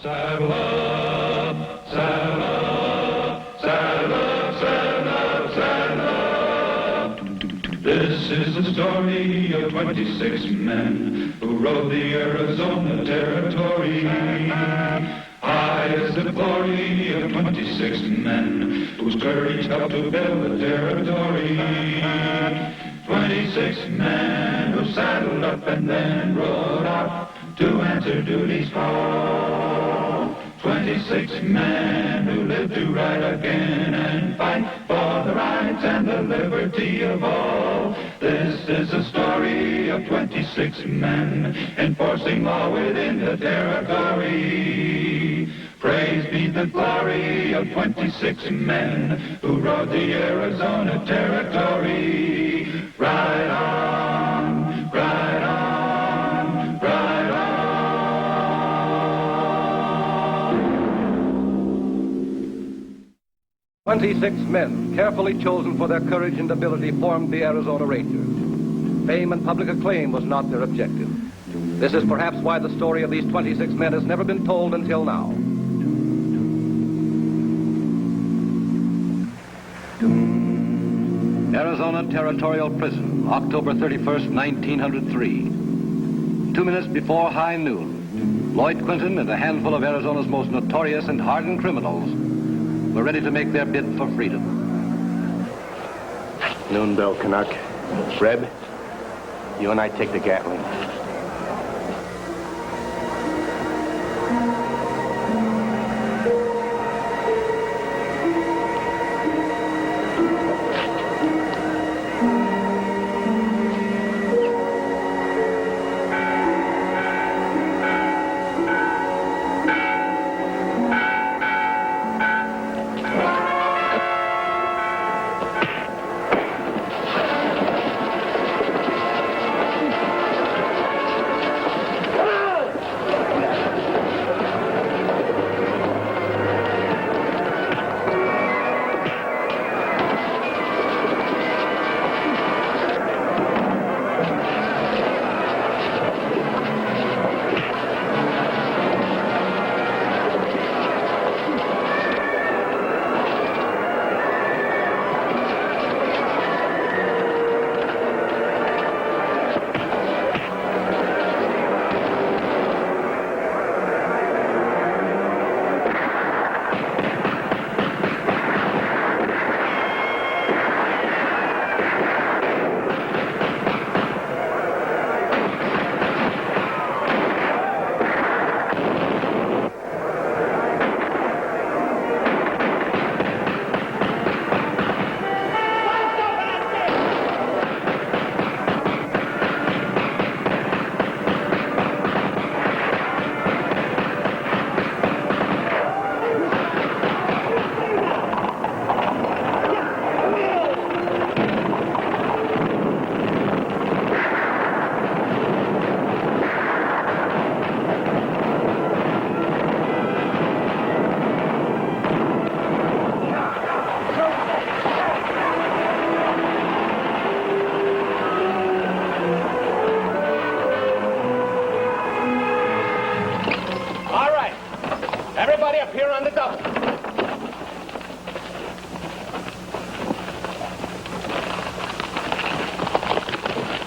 Saddle up, saddle up, saddle up, saddle up, saddle up. This is the story of 26 men who rode the Arizona Territory. High is the glory of 26 men whose courage helped to build the territory. 26 men who saddled up and then rode out to answer duty's call. 26 men who lived to ride again and fight for the rights and the liberty of all. This is the story of 26 men enforcing law within the territory. Praise be the glory of 26 men who rode the Arizona Territory. Ride on, ride on, ride on. 26 men, carefully chosen for their courage and ability, formed the Arizona Rangers. Fame and public acclaim was not their objective. This is perhaps why the story of these 26 men has never been told until now. Arizona Territorial Prison, October 31st, 1903. 2 minutes before high noon, Lloyd Quinton and a handful of Arizona's most notorious and hardened criminals were ready to make their bid for freedom. Noon bell, Canuck. Reb, you and I take the Gatling.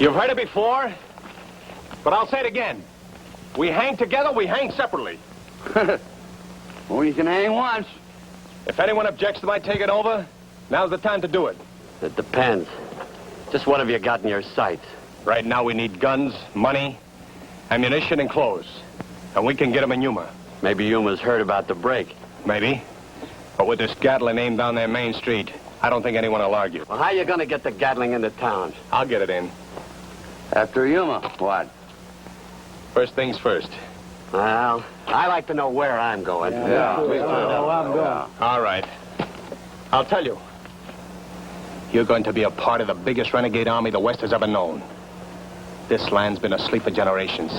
You've heard it before, but I'll say it again. We hang together, we hang separately. Well, you can hang once. If anyone objects to my taking over, now's the time to do it. It depends. Just what have you got in your sights? Right now we need guns, money, ammunition, and clothes. And we can get them in Yuma. Maybe Yuma's heard about the break. Maybe. But with this Gatling aimed down their main street, I don't think anyone will argue. Well, how you gonna get the Gatling into town? I'll get it in. After Yuma, what? First things first. Well, I like to know where I'm going. Yeah. All right. I'll tell you. You're going to be a part of the biggest renegade army the West has ever known. This land's been asleep for generations,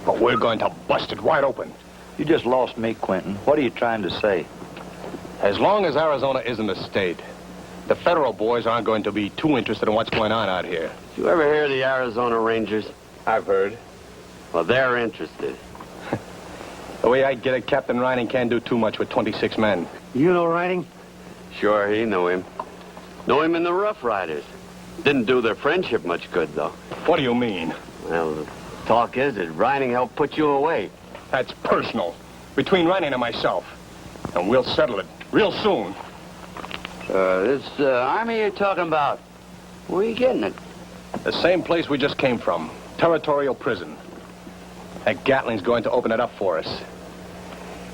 but we're going to bust it wide open. You just lost me, Quentin. What are you trying to say? As long as Arizona isn't a state, the federal boys aren't going to be too interested in what's going on out here. Did you ever hear of the Arizona Rangers? I've heard. Well, they're interested. The way I get it, Captain Rynning can't do too much with 26 men. You know Rynning? Sure, he knew him. Know him in the Rough Riders. Didn't do their friendship much good, though. What do you mean? Well, the talk is that Rynning helped put you away. That's personal. Between Rynning and myself. And we'll settle it real soon. This army you're talking about, where are you getting it? The same place we just came from. Territorial prison. That Gatling's going to open it up for us.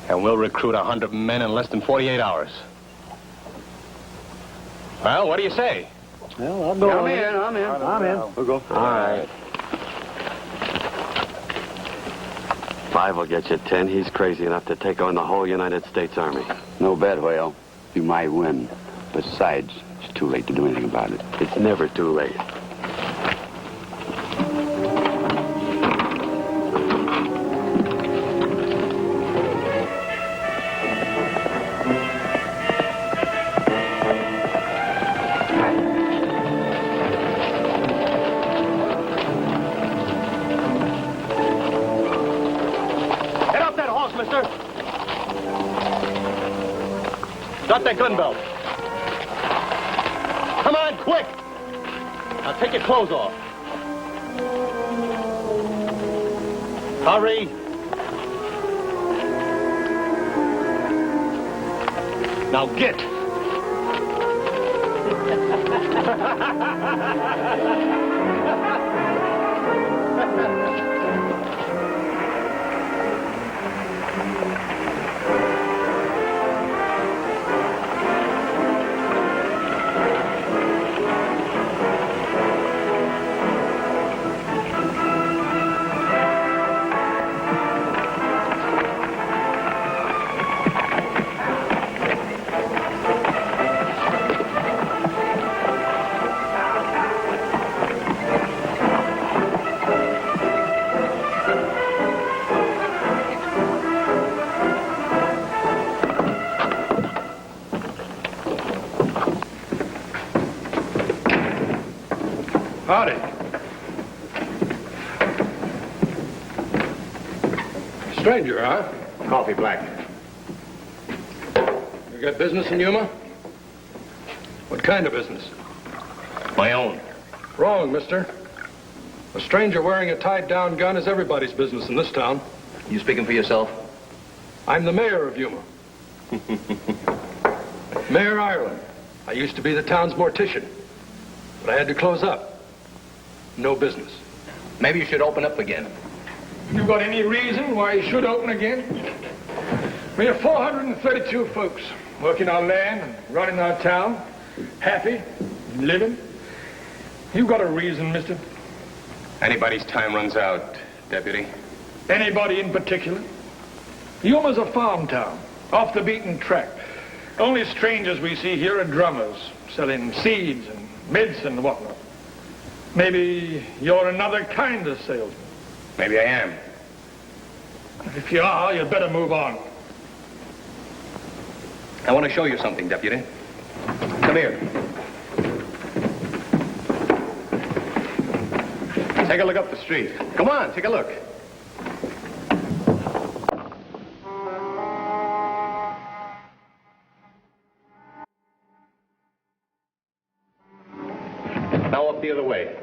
And we'll recruit 100 men in less than 48 hours. Well, what do you say? Well, I'll go. I'm in. We'll go. All right. 5 will get you 10. He's crazy enough to take on the whole United States Army. No bet, Whale. You might win. Besides, it's too late to do anything about it. It's never too late. Drop that gun belt. Come on, quick! Now take your clothes off. Hurry! Now get! Howdy. Stranger, huh? Coffee black. You got business in Yuma? What kind of business? My own. Wrong, mister. A stranger wearing a tied-down gun is everybody's business in this town. You speaking for yourself? I'm the mayor of Yuma. Mayor Ireland. I used to be the town's mortician, but I had to close up. No business. Maybe you should open up again. You got any reason why you should open again? We have 432 folks working our land and running our town, happy, living. You got a reason, mister? Anybody's time runs out, Deputy. Anybody in particular? Yuma's a farm town, off the beaten track. Only strangers we see here are drummers, selling seeds and medicine and whatnot. Maybe you're another kind of salesman. Maybe I am. If you are, you'd better move on. I want to show you something, Deputy. Come here. Take a look up the street. Come on, take a look. Now up the other way.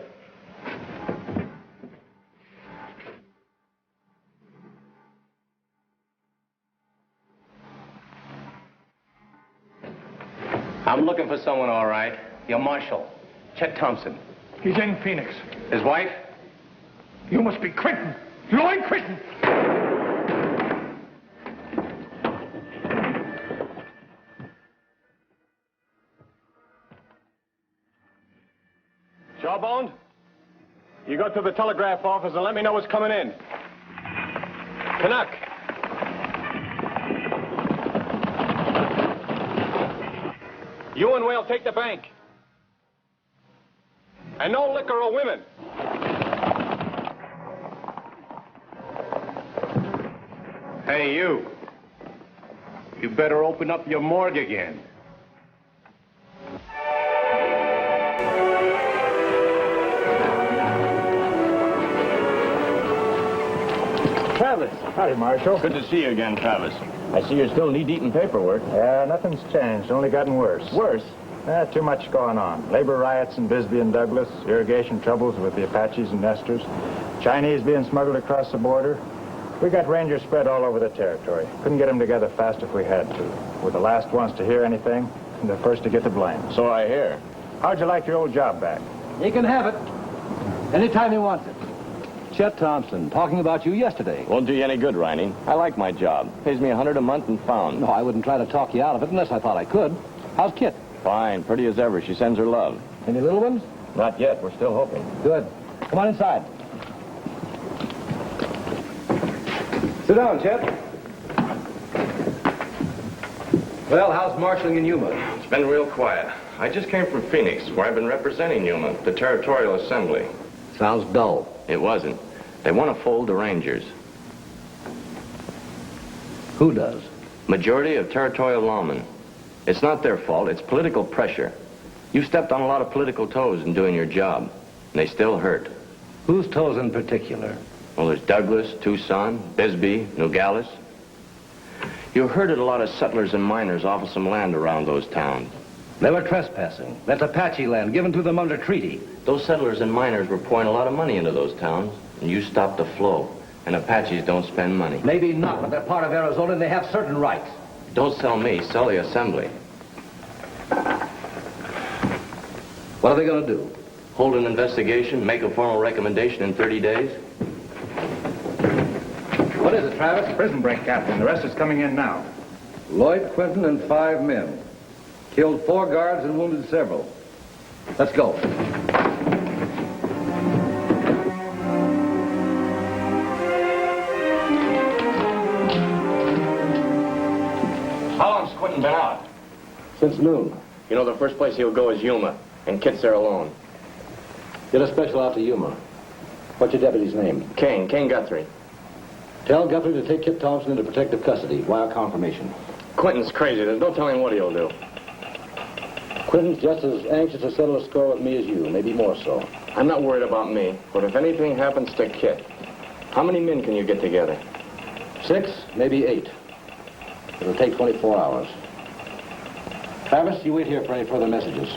I'm looking for someone, all right. Your marshal, Chet Thompson. He's in Phoenix. His wife? You must be Quentin. Lloyd Quentin. Jawbone? You go to the telegraph office and let me know what's coming in. Canuck. You and Whale take the bank. And no liquor or women. Hey, you. You better open up your morgue again. Travis. Howdy, Marshal. Good to see you again, Travis. I see you're still knee-deep in paperwork. Yeah, nothing's changed. Only gotten worse. Worse? Too much going on. Labor riots in Bisbee and Douglas, irrigation troubles with the Apaches and Nesters, Chinese being smuggled across the border. We got rangers spread all over the territory. Couldn't get them together fast if we had to. We're the last ones to hear anything, and the first to get the blame. So I hear. How'd you like your old job back? He can have it anytime he wants it. Chet Thompson, talking about you yesterday. Won't do you any good, Rynning. I like my job. Pays me $100 a month and found. No, I wouldn't try to talk you out of it unless I thought I could. How's Kit? Fine, pretty as ever. She sends her love. Any little ones? Not yet. We're still hoping. Good. Come on inside. Sit down, Chet. Well, how's marshaling in Yuma? It's been real quiet. I just came from Phoenix, where I've been representing Yuma, the Territorial Assembly. Sounds dull. It wasn't. They want to fold the Rangers. Who does? Majority of territorial lawmen. It's not their fault. It's political pressure. You stepped on a lot of political toes in doing your job, and they still hurt. Whose toes in particular? Well, there's Douglas, Tucson, Bisbee, Nogales. You herded a lot of settlers and miners off of some land around those towns. They were trespassing. That's Apache land given to them under treaty. Those settlers and miners were pouring a lot of money into those towns, and you stopped the flow. And Apaches don't spend money. Maybe not, but they're part of Arizona and they have certain rights. Don't sell me, sell the Assembly. What are they going to do? Hold an investigation, make a formal recommendation in 30 days. What is it, Travis? Prison break, Captain. The rest is coming in now. Lloyd Quinton and 5 men. Killed 4 guards and wounded several. Let's go. How long's Quentin been out? Since noon. You know, the first place he'll go is Yuma, and Kit's there alone. Get a special out to Yuma. What's your deputy's name? Kane Guthrie. Tell Guthrie to take Kit Thompson into protective custody. Wire confirmation. Quentin's crazy. There's no telling what he'll do. Quinton's just as anxious to settle a score with me as you, maybe more so. I'm not worried about me, but if anything happens to Kit, how many men can you get together? 6, maybe 8. It'll take 24 hours. Travis, you wait here for any further messages.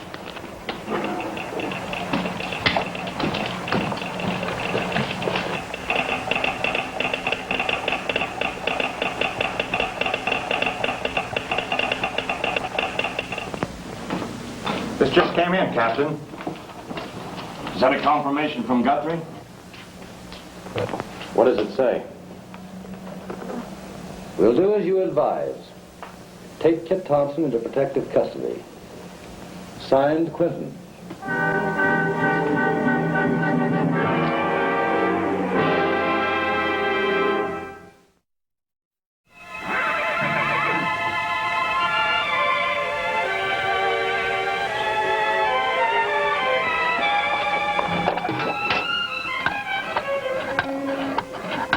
This just came in, Captain. Is that a confirmation from Guthrie? What does it say? We'll do as you advise. Take Kit Thompson into protective custody. Signed, Quinton.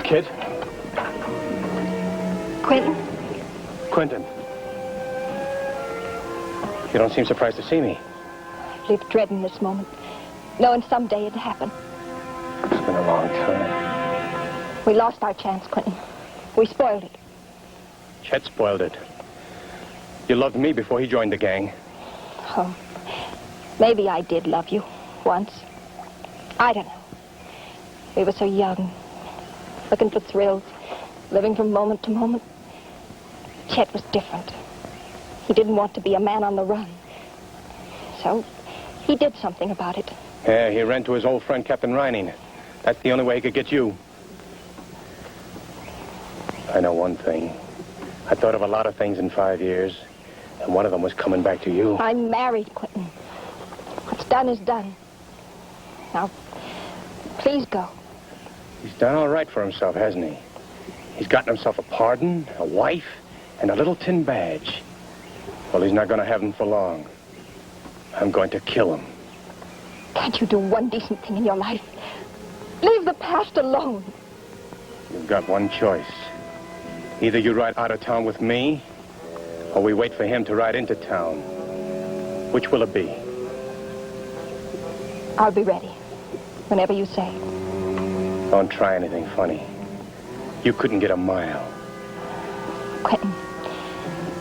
Kit? Quentin? Quentin. You don't seem surprised to see me. I've lived dreading this moment, knowing someday it'd happen. It's been a long time. We lost our chance, Quentin. We spoiled it. Chet spoiled it. You loved me before he joined the gang. Oh, maybe I did love you once. I don't know. We were so young, looking for thrills, living from moment to moment. Chet was different. He didn't want to be a man on the run. So he did something about it. Yeah, he ran to his old friend, Captain Rynning. That's the only way he could get you. I know one thing. I thought of a lot of things in 5 years, and one of them was coming back to you. I'm married, Quentin. What's done is done. Now, please go. He's done all right for himself, hasn't he? He's gotten himself a pardon, a wife, and a little tin badge. Well, he's not going to have them for long. I'm going to kill him. Can't you do one decent thing in your life? Leave the past alone. You've got one choice. Either you ride out of town with me, or we wait for him to ride into town. Which will it be? I'll be ready, whenever you say. Don't try anything funny. You couldn't get a mile. Quentin,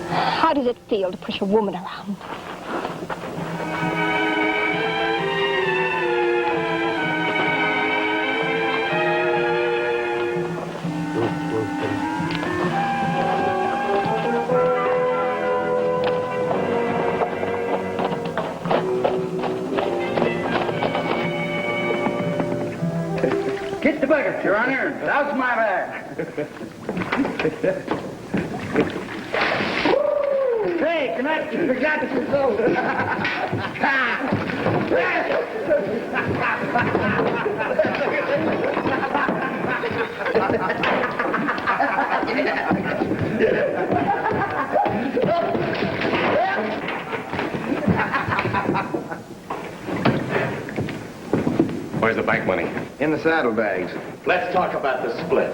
how does it feel to push a woman around? Get the bucket, Your Honor. That's my bag. Hey, can I forgot to go? Where's the bank money? In the saddlebags. Let's talk about the split.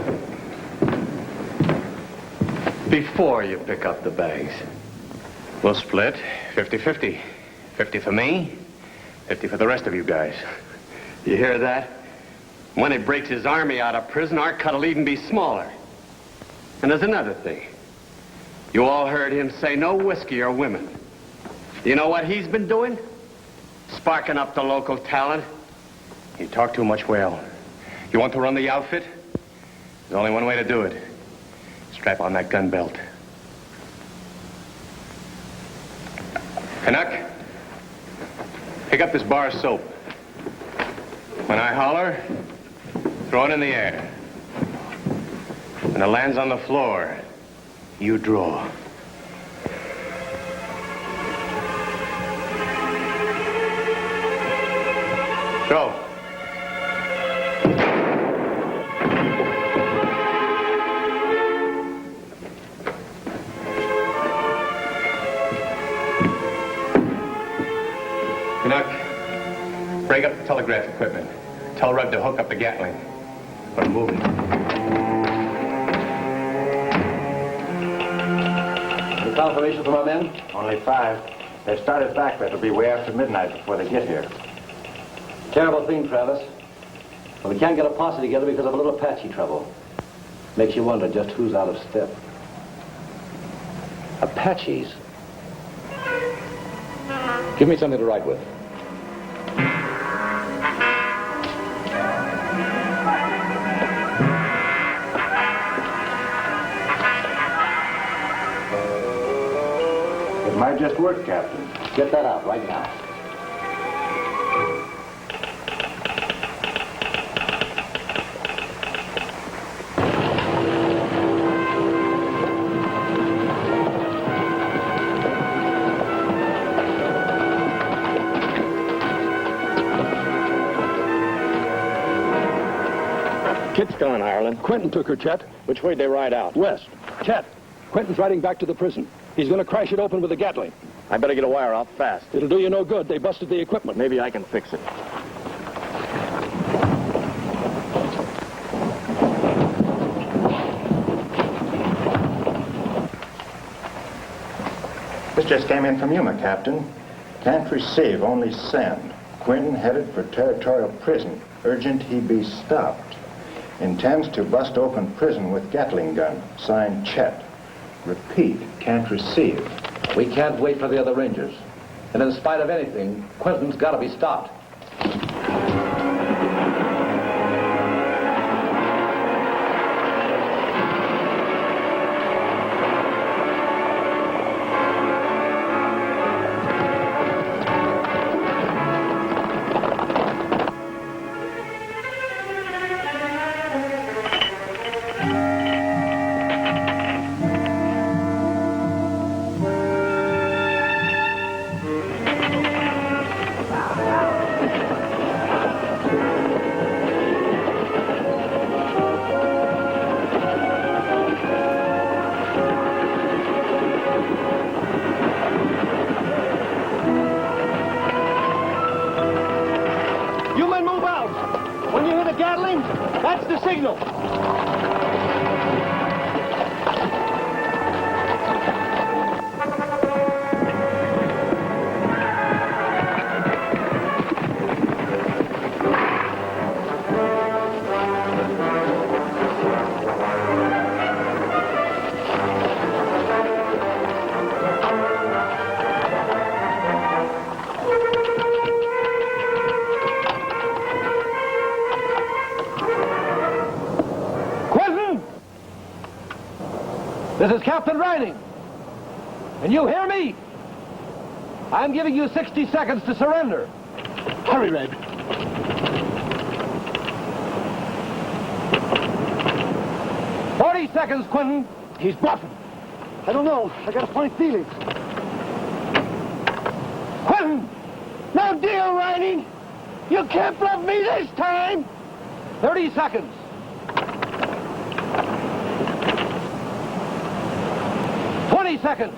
Before you pick up the bags. We'll split 50-50. 50 for me, 50 for the rest of you guys. You hear that? When he breaks his army out of prison, our cut'll even be smaller. And there's another thing. You all heard him say no whiskey or women. Do you know what he's been doing? Sparking up the local talent. You talk too much, Whale. You want to run the outfit? There's only one way to do it. Strap on that gun belt. Canuck, pick up this bar of soap. When I holler, throw it in the air. When it lands on the floor, you draw. Go. Canuck, break up the telegraph equipment. Tell Rug to hook up the Gatling. We're moving. Any confirmation from our men? Only 5. They started back, but it'll be way after midnight before they get here. Terrible thing, Travis. But we can't get a posse together because of a little Apache trouble. Makes you wonder just who's out of step. Apaches? Give me something to write with. It might just work, Captain. Get that out right now. Kit's still in Ireland. Quentin took her, Chet. Which way'd they ride out? West. Chet, Quentin's riding back to the prison. He's going to crash it open with a Gatling. I better get a wire out fast. It'll do you no good. They busted the equipment. Maybe I can fix it. This just came in from Yuma, Captain. Can't receive, only send. Quentin headed for Territorial Prison. Urgent he be stopped. Intends to bust open prison with Gatling gun. Signed, Chet. Repeat, can't receive. We can't wait for the other Rangers. And in spite of anything, Quentin's got to be stopped. That's the signal. This is Captain Rynning. And you hear me? I'm giving you 60 seconds to surrender. Hurry, Red. Seconds, Quentin. He's bluffing. I don't know. I got a funny feeling. Quentin! No deal, Rynning. You can't bluff me this time. 30 seconds. 20 seconds.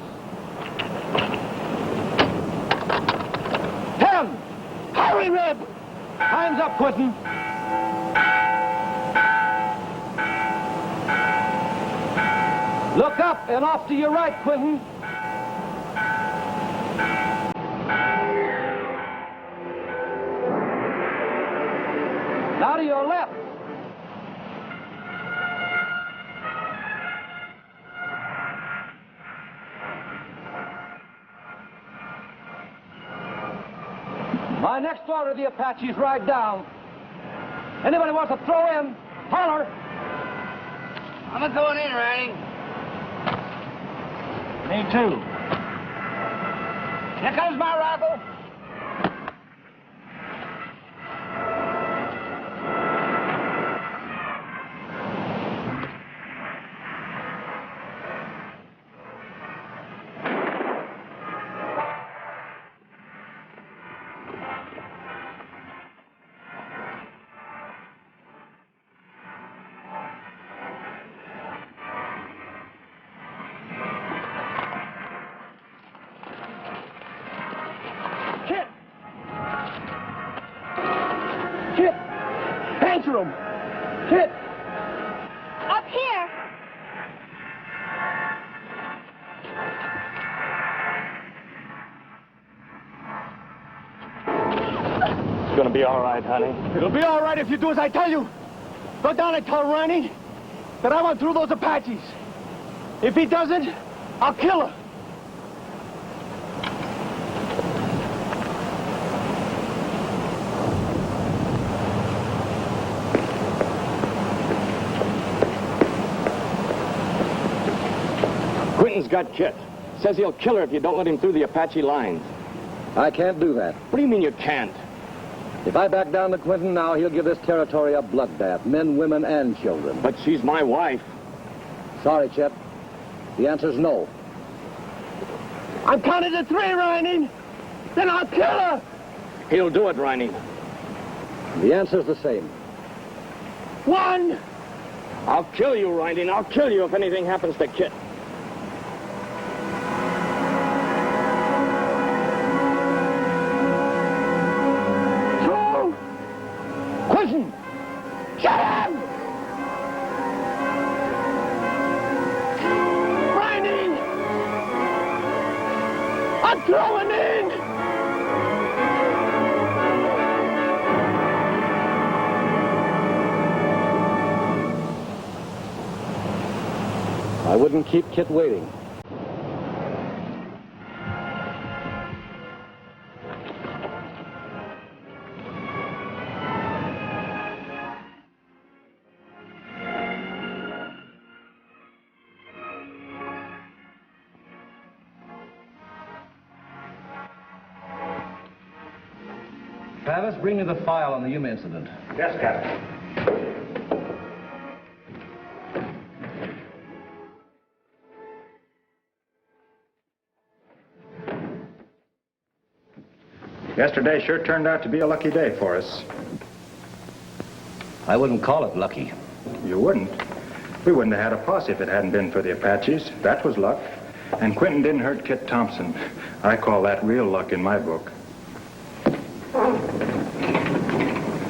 10. Hurry, Red. Time's up, Quentin. Look up and off to your right, Quentin. Now to your left. My next order, the Apaches ride down. Anybody wants to throw in, holler. I'm a going in, Rynning. Me too. Here comes my rifle. Answer him! Kit! Up here! It's gonna be all right, honey. It'll be all right if you do as I tell you. Go down and tell Rynning that I went through those Apaches. If he doesn't, I'll kill her. Quentin's got Kit. Says he'll kill her if you don't let him through the Apache lines. I can't do that. What do you mean you can't? If I back down to Quentin now, he'll give this territory a bloodbath. Men, women, and children. But she's my wife. Sorry, Chet. The answer's no. I'm counting to 3, Rynning. Then I'll kill her. He'll do it, Rynning. The answer's the same. 1. I'll kill you, Rynning. I'll kill you if anything happens to Kit. Quentin! Shut him! Rynning! I'm throwing in! I wouldn't keep Kit waiting. Travis, bring me the file on the YUMA incident. Yes, Captain. Yesterday sure turned out to be a lucky day for us. I wouldn't call it lucky. You wouldn't? We wouldn't have had a posse if it hadn't been for the Apaches. That was luck. And Quentin didn't hurt Kit Thompson. I call that real luck in my book.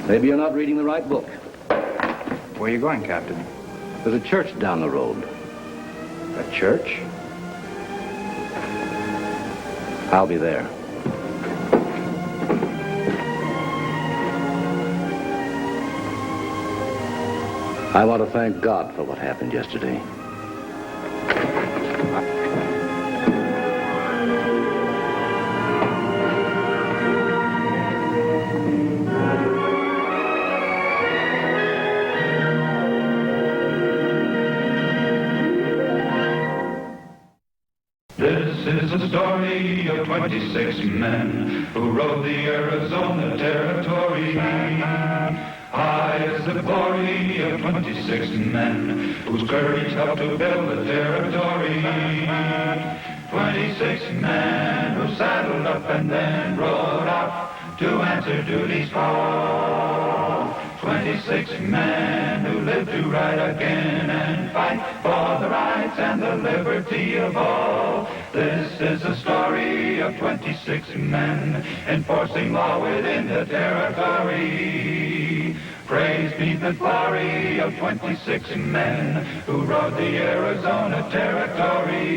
Maybe you're not reading the right book. Where are you going, Captain? There's a church down the road. A church? I'll be there. I want to thank God for what happened yesterday. This is the story of 26 men who rode the Arizona Territory. High is the glory of 26 men whose courage helped to build the territory. 26 men who saddled up and then rode out to answer duty's call. 26 men who lived to ride again and fight for the rights and the liberty of all. This is the story of 26 men enforcing law within the territory. Praise be the glory of 26 men who rode the Arizona Territory.